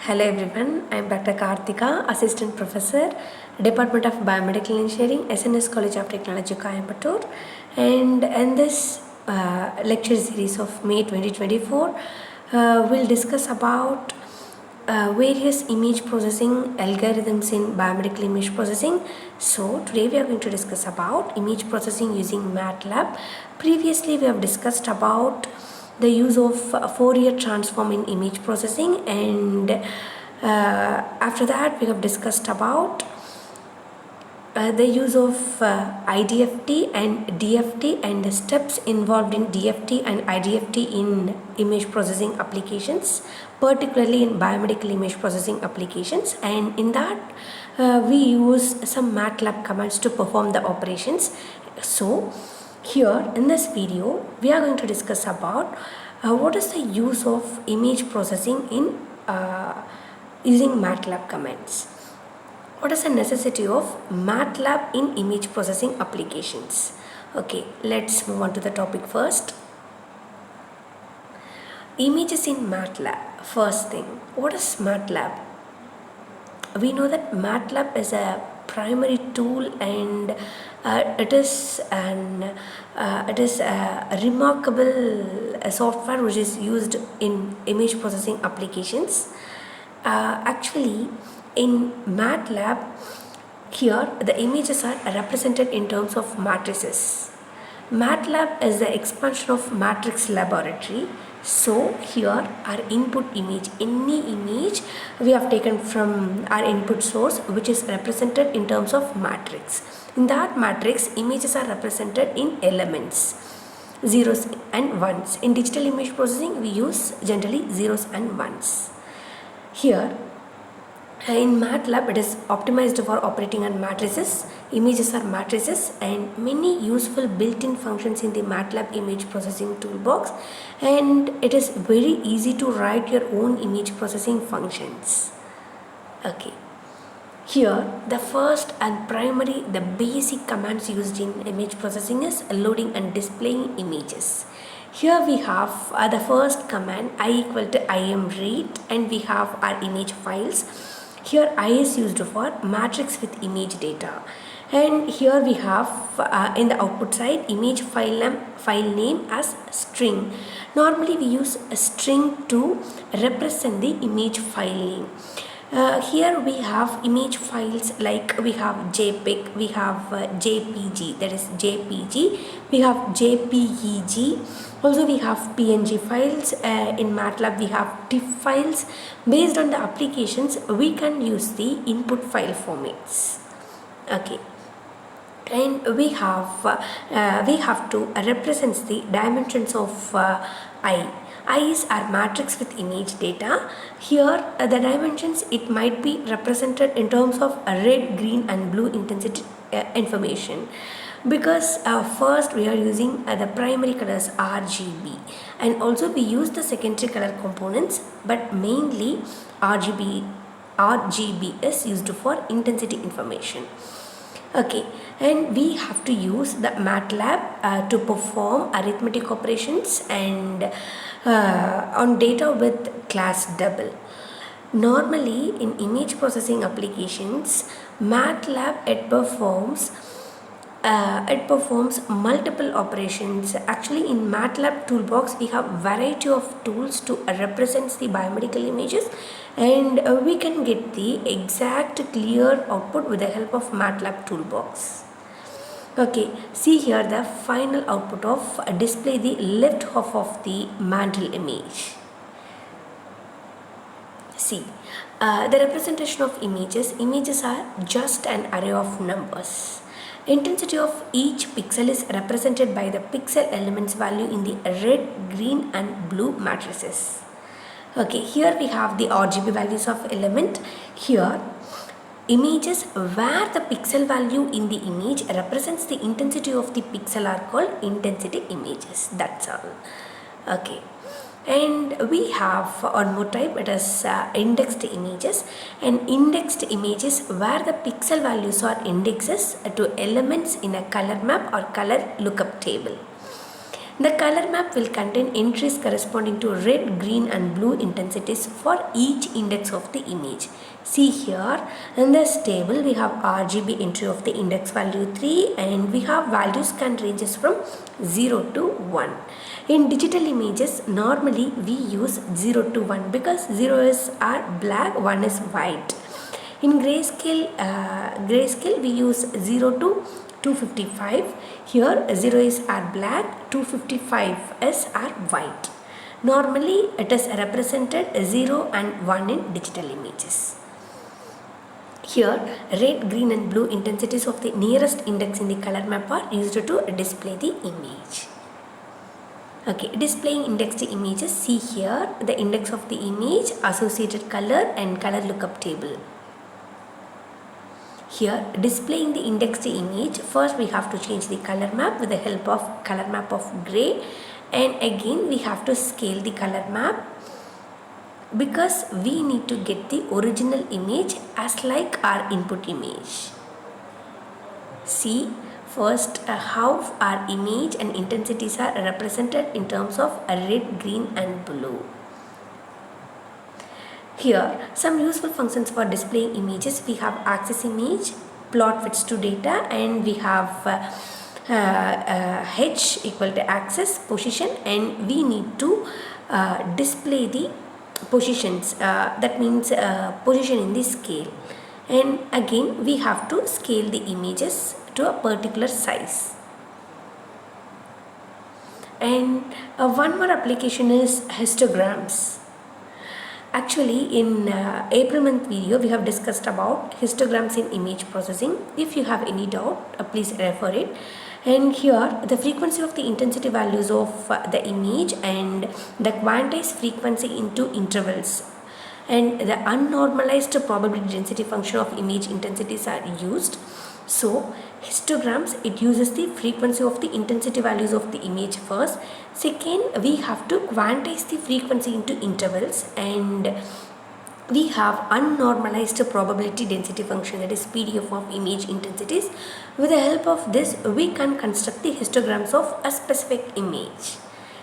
Hello everyone, I am Dr. Karthika, Assistant Professor, Department of Biomedical Engineering, SNS College of Technology, Coimbatore. And in this lecture series of May 2024, we'll discuss about various image processing algorithms in biomedical image processing. So today we are going to discuss about image processing using MATLAB. Previously we have discussed about the use of Fourier transform in image processing, and after that we have discussed about the use of IDFT and DFT and the steps involved in DFT and IDFT in image processing applications, particularly in biomedical image processing applications. And in that we use some MATLAB commands to perform the operations. So here in this video we are going to discuss about what is the use of image processing in using MATLAB commands. What is the necessity of MATLAB in image processing applications? Okay, let's move on to the topic first. Images in MATLAB. First thing, what is MATLAB? We know that MATLAB is a primary tool, and it is a remarkable software which is used in image processing applications. Actually, in MATLAB, here the images are represented in terms of matrices. MATLAB is the expansion of matrix laboratory. So here our input image, any image we have taken from our input source, which is represented in terms of matrix. In that matrix, images are represented in elements, zeros and ones. In digital image processing, we use generally zeros and ones. Here in MATLAB, it is optimized for operating on matrices. Images are matrices, and many useful built-in functions in the MATLAB image processing toolbox, and it is very easy to write your own image processing functions. Okay. Here, the first and primary, the basic commands used in image processing is loading and displaying images. Here we have the first command, I equal to im read, and we have our image files. Here I is used for matrix with image data, and here we have in the output side image file name as string. Normally we use a string to represent the image file name. Here we have image files like we have JPEG, we have JPG, that is JPG, we have JPEG, also we have PNG files. In MATLAB we have TIFF files. Based on the applications we can use the input file formats. Okay. And we have to represent the dimensions of I. I's are matrix with image data. Here the dimensions, it might be represented in terms of red, green and blue intensity information, because first we are using the primary colors RGB, and also we use the secondary color components, but mainly RGB is used for intensity information. Okay, and we have to use the MATLAB to perform arithmetic operations and on data with class double. Normally in image processing applications, MATLAB it performs multiple operations. Actually in MATLAB toolbox we have variety of tools to represent the biomedical images, and we can get the exact clear output with the help of MATLAB toolbox. Okay, see here the final output of display the left half of the mantle image. See, the representation of images are just an array of numbers. Intensity of each pixel is represented by the pixel elements value in the red, green and blue matrices. Okay, here we have the RGB values of element. Here images where the pixel value in the image represents the intensity of the pixel are called intensity images. That's all. Okay. And we have one more type, it is indexed images, and indexed images where the pixel values are indexes to elements in a color map or color lookup table. The color map will contain entries corresponding to red, green and blue intensities for each index of the image. See here in this table we have RGB entry of the index value 3 and we have values can ranges from 0 to 1. In digital images normally we use 0 to 1 because 0 is black, 1 is white. In grayscale we use 0 to 255. Here 0 is black, 255 is white. Normally it is represented 0 and 1 in digital images. Here red, green and blue intensities of the nearest index in the color map are used to display the image. Okay, displaying indexed images. See here the index of the image, associated color and color lookup table. Here displaying the indexed image, first we have to change the color map with the help of color map of gray, and again we have to scale the color map because we need to get the original image as like our input image. See first how our image and intensities are represented in terms of red, green and blue. Here some useful functions for displaying images. We have axis image, plot fits to data, and we have h equal to axis position, and we need to display the positions, that means position in the scale, and again we have to scale the images to a particular size. And one more application is histograms. Actually in April month video we have discussed about histograms in image processing. If you have any doubt please refer it. And here the frequency of the intensity values of the image and the quantized frequency into intervals and the unnormalized probability density function of image intensities are used. So histograms, it uses the frequency of the intensity values of the image first. Second, we have to quantize the frequency into intervals, and we have unnormalized probability density function, that is PDF of image intensities. With the help of this we can construct the histograms of a specific image.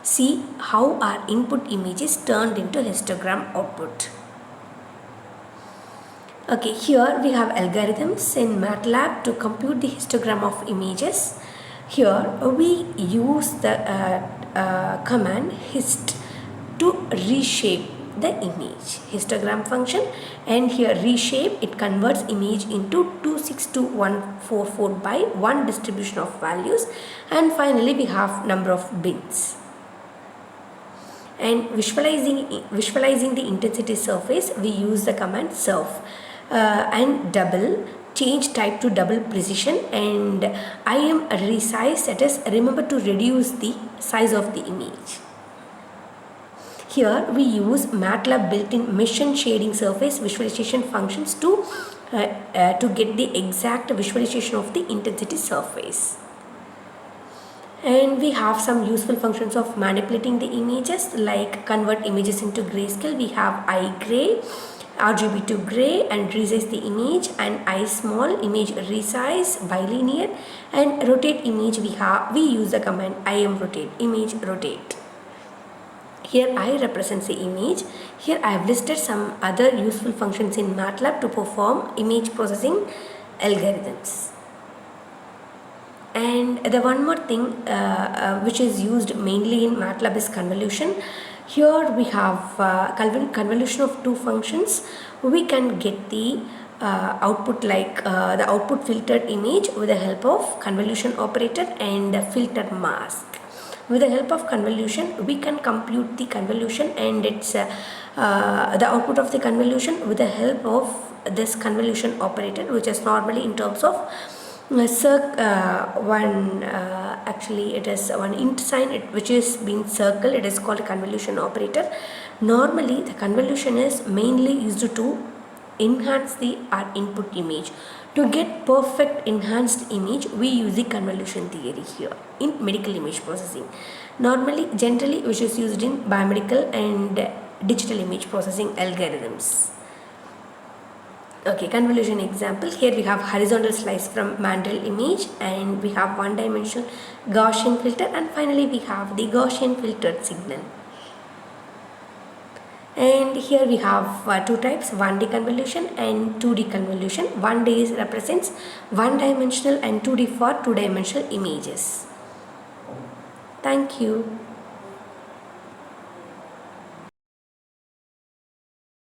See how our input image is turned into histogram output. Okay, here we have algorithms in MATLAB to compute the histogram of images. Here we use the command hist to reshape the image, histogram function, and here reshape, it converts image into 262144 by 1 distribution of values, and finally we have number of bins. And visualizing the intensity surface, we use the command surf and double, change type to double precision, and IM resize, that is remember to reduce the size of the image. Here we use MATLAB built-in mesh and shading surface visualization functions to get the exact visualization of the intensity surface. And we have some useful functions of manipulating the images, like convert images into grayscale. We have iGray, RGB to gray, and resize the image, and iSmall, image resize, bilinear, and rotate image. We use the command IM rotate, image rotate. Here I represents the image. Here I have listed some other useful functions in MATLAB to perform image processing algorithms. And the one more thing which is used mainly in MATLAB is convolution. Here we have convolution of two functions. We can get the output like the output filtered image with the help of convolution operator and filter mask. With the help of convolution we can compute the convolution and its the output of the convolution with the help of this convolution operator, which is normally in terms of actually it is one int sign which is being circled. It is called convolution operator. Normally the convolution is mainly used to enhance our input image. To get perfect enhanced image we use the convolution theory here in medical image processing. Generally which is used in biomedical and digital image processing algorithms. Okay, convolution example. Here we have horizontal slice from mandrel image, and we have one dimensional Gaussian filter, and finally we have the Gaussian filtered signal. And here we have two types, 1D convolution and 2D convolution. 1D represents one dimensional and 2D for two dimensional images. Thank you.